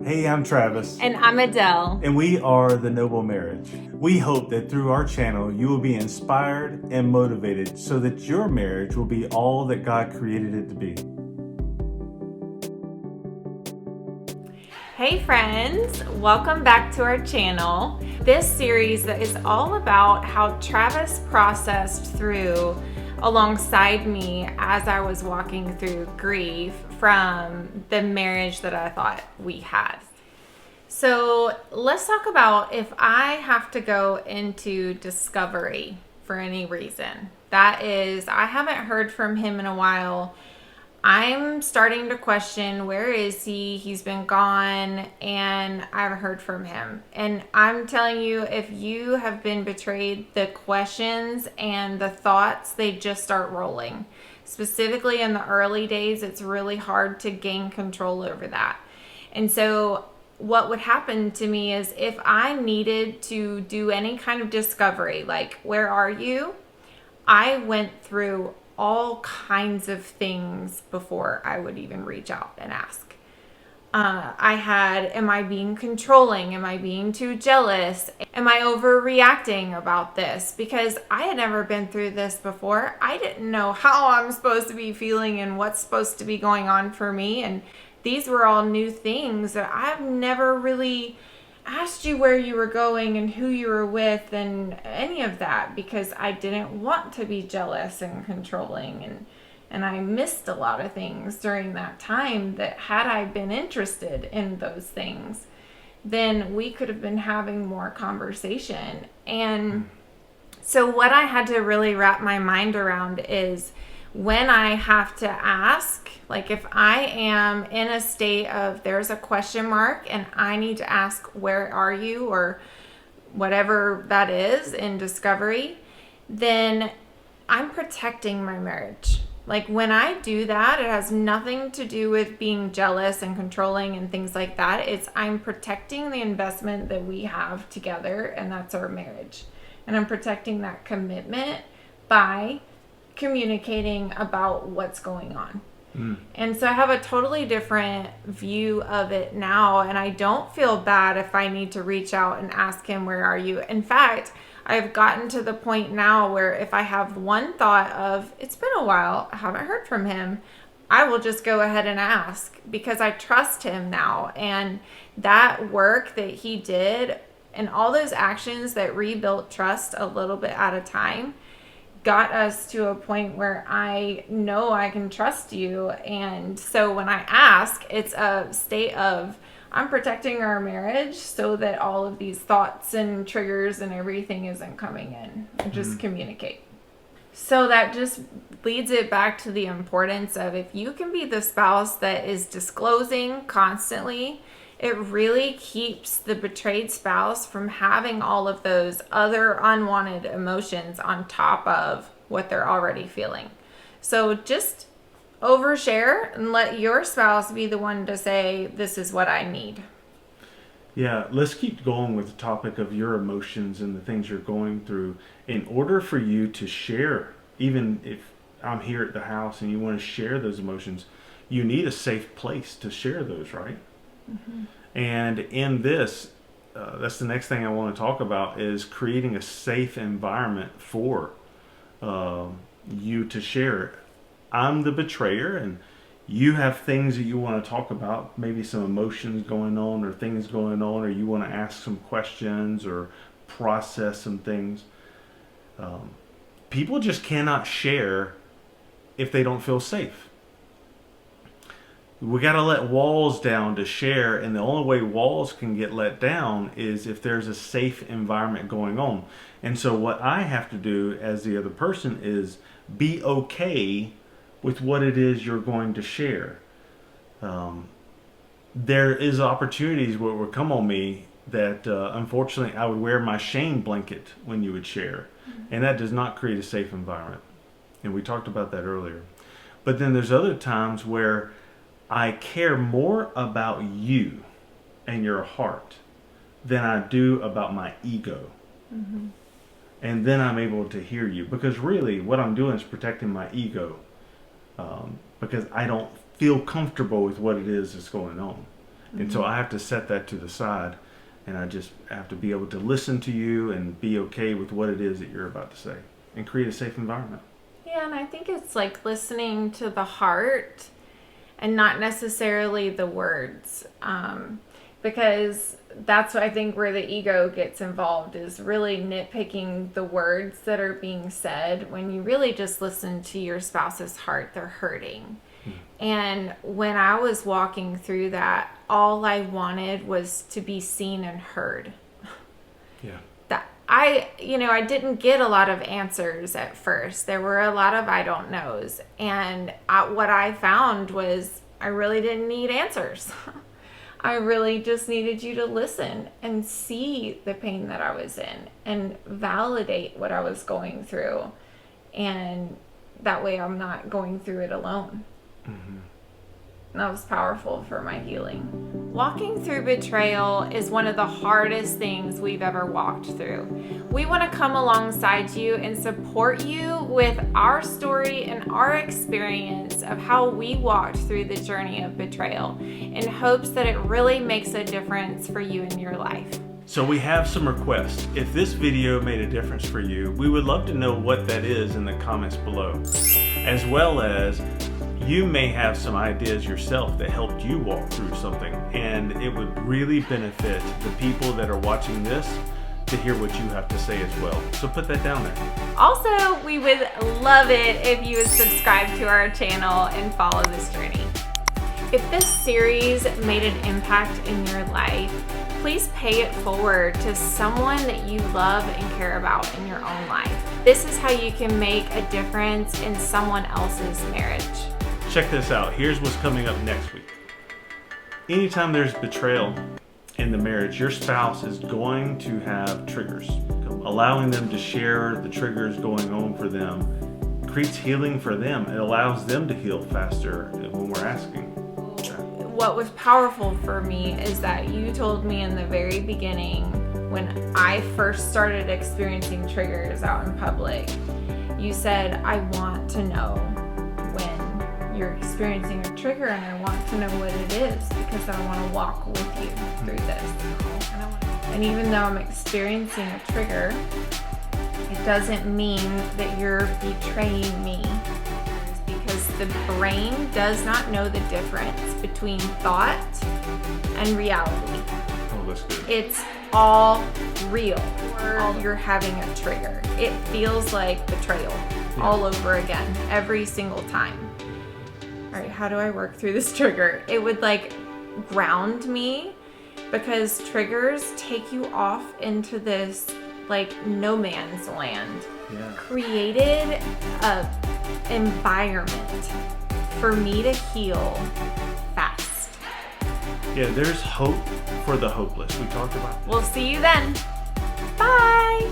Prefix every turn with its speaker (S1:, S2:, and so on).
S1: Hey, I'm Travis.
S2: And I'm Adele.
S1: And we are The Noble Marriage. We hope that through our channel, you will be inspired and motivated so that your marriage will be all that God created it to be.
S2: Hey friends, welcome back to our channel. This series is all about how Travis processed through alongside me as I was walking through grief from the marriage that I thought we had. So let's talk about if I have to go into discovery for any reason. That is, I haven't heard from him in a while. I'm starting to question, where is he? He's been gone and I haven't heard from him. And I'm telling you, if you have been betrayed, the questions and the thoughts, they just start rolling. Specifically in the early days, it's really hard to gain control over that. And so what would happen to me is if I needed to do any kind of discovery, like, where are you? I went through all kinds of things before I would even reach out and ask. Am I being controlling? Am I being too jealous? Am I overreacting about this? Because I had never been through this before. I didn't know how I'm supposed to be feeling and what's supposed to be going on for me. And these were all new things that I've never really asked you where you were going and who you were with and any of that, because I didn't want to be jealous and controlling, and I missed a lot of things during that time that had I been interested in those things, then we could have been having more conversation. And so what I had to really wrap my mind around is when I have to ask, like if I am in a state of there's a question mark and I need to ask, where are you, or whatever that is in discovery, then I'm protecting my marriage. Like when I do that, it has nothing to do with being jealous and controlling and things like that. I'm protecting the investment that we have together, and that's our marriage. And I'm protecting that commitment by communicating about what's going on. And so I have a totally different view of it now, and I don't feel bad if I need to reach out and ask him, where are you? In fact, I've gotten to the point now where if I have one thought of, it's been a while, I haven't heard from him, I will just go ahead and ask, because I trust him now. And that work that he did and all those actions that rebuilt trust a little bit at a time got us to a point where I know I can trust you. And so when I ask, it's a state of I'm protecting our marriage so that all of these thoughts and triggers and everything isn't coming in. Just communicate. So that just leads it back to the importance of, if you can be the spouse that is disclosing constantly, it really keeps the betrayed spouse from having all of those other unwanted emotions on top of what they're already feeling. So just overshare and let your spouse be the one to say, this is what I need.
S1: Yeah, let's keep going with the topic of your emotions and the things you're going through. In order for you to share, even if I'm here at the house and you want to share those emotions, you need a safe place to share those, right? Mm-hmm. And in this, that's the next thing I want to talk about, is creating a safe environment for you to share. I'm the betrayer, and you have things that you want to talk about, maybe some emotions going on or things going on, or you want to ask some questions or process some things. People just cannot share if they don't feel safe. We got to let walls down to share, and the only way walls can get let down is if there's a safe environment going on. And so what I have to do as the other person is be okay with what it is you're going to share. There is opportunities where it would come on me that unfortunately I would wear my shame blanket when you would share, and that does not create a safe environment. And we talked about that earlier. But then there's other times where I care more about you and your heart than I do about my ego. Mm-hmm. And then I'm able to hear you, because really what I'm doing is protecting my ego, because I don't feel comfortable with what it is that's going on. And so I have to set that to the side, and I just have to be able to listen to you and be okay with what it is that you're about to say and create a safe environment.
S2: Yeah, and I think it's like listening to the heart and not necessarily the words, because that's what I think where the ego gets involved, is really nitpicking the words that are being said when you really just listen to your spouse's heart. They're hurting. And when I was walking through that, all I wanted was to be seen and heard.
S1: Yeah.
S2: That I didn't get a lot of answers at first. There were a lot of I don't knows. And what I found was I really didn't need answers. I really just needed you to listen and see the pain that I was in and validate what I was going through. And that way I'm not going through it alone. Mm-hmm. That was powerful for my healing. Walking through betrayal is one of the hardest things we've ever walked through. We want to come alongside you and support you with our story and our experience of how we walked through the journey of betrayal, in hopes that it really makes a difference for you in your life.
S1: So we have some requests. If this video made a difference for you, we would love to know what that is in the comments below, as well as you may have some ideas yourself that helped you walk through something, and it would really benefit the people that are watching this to hear what you have to say as well. So put that down there.
S2: Also, we would love it if you would subscribe to our channel and follow this journey. If this series made an impact in your life, please pay it forward to someone that you love and care about in your own life. This is how you can make a difference in someone else's marriage.
S1: Check this out. Here's what's coming up next week. Anytime there's betrayal in the marriage, your spouse is going to have triggers. Allowing them to share the triggers going on for them creates healing for them. It allows them to heal faster when we're asking.
S2: What was powerful for me is that you told me in the very beginning, when I first started experiencing triggers out in public, you said, I want to know when you're experiencing a trigger, and I want to know what it is, because I want to walk with you through this. And even though I'm experiencing a trigger, it doesn't mean that you're betraying me, because the brain does not know the difference between thought and reality.
S1: Oh, that's good.
S2: It's all real. Or you're having a trigger. It feels like betrayal all over again, every single time. All right, how do I work through this trigger? It would like ground me, because triggers take you off into this like no man's land.
S1: Yeah.
S2: Created a environment for me to heal fast.
S1: Yeah, there's hope for the hopeless. We talked about that.
S2: We'll see you then. Bye.